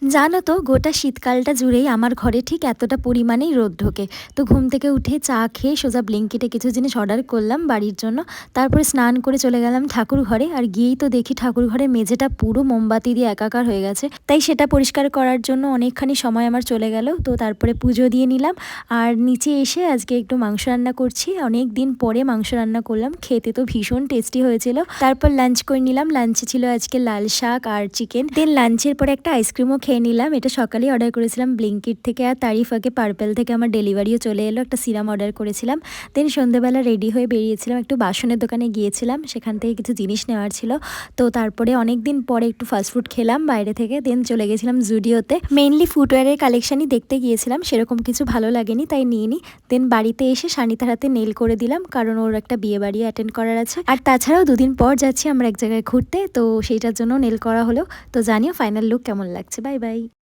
জানো তো গোটা শীতকালটা জুড়েই আমার ঘরে ঠিক এতটা পরিমাণেই রোদ ঢোকে। তো ঘুম থেকে উঠে চা খেয়ে সোজা ব্লিঙ্কিটে কিছু জিনিস অর্ডার করলাম বাড়ির জন্য। তারপরে স্নান করে চলে গেলাম ঠাকুর ঘরে, আর গিয়েই তো দেখি ঠাকুর ঘরের মেঝেটা পুরো মোমবাতি দিয়ে একাকার হয়ে গেছে। তাই সেটা পরিষ্কার করার জন্য অনেকখানি সময় আমার চলে গেল। তো তারপরে পুজো দিয়ে নিলাম, আর নিচে এসে আজকে একটু মাংস রান্না করছি। অনেক দিন পরে মাংস রান্না করলাম, খেতে তো ভীষণ টেস্টি হয়েছিল। তারপর লাঞ্চ করে নিলাম। লাঞ্চে ছিল আজকে লাল শাক আর চিকেন। দেন লাঞ্চের পরে একটা আইসক্রিমও খেয়ে নিলাম। এটা সকালেই অর্ডার করেছিলাম ব্লিঙ্কিট থেকে, আর তারই ফাঁকে পার্পেল থেকে আমার ডেলিভারিও চলে এলো। একটা সিরাম অর্ডার করেছিলাম। দেন সন্ধ্যেবেলা রেডি হয়ে বেরিয়েছিলাম, একটু বাসনের দোকানে গিয়েছিলাম, সেখান থেকে কিছু জিনিস নেওয়ার ছিল। তো তারপরে অনেক দিন পরে একটু ফাস্টফুড খেলাম বাইরে থেকে। দেন চলে গেছিলাম জুডিওতে, মেইনলি ফুটওয়্যারের কালেকশনই দেখতে গিয়েছিলাম, সেরকম কিছু ভালো লাগেনি তাই নিইনি। দেন বাড়িতে এসে সানিতার হাতে নেল করে দিলাম, কারণ ওর একটা বিয়ে বাড়ি অ্যাটেন্ড করার আছে। আর তাছাড়াও দুদিন পর যাচ্ছি আমরা এক জায়গায় ঘুরতে, তো সেইটার জন্য নেল করা হলো। তো জানিও ফাইনাল লুক কেমন লাগছে। Bye bye.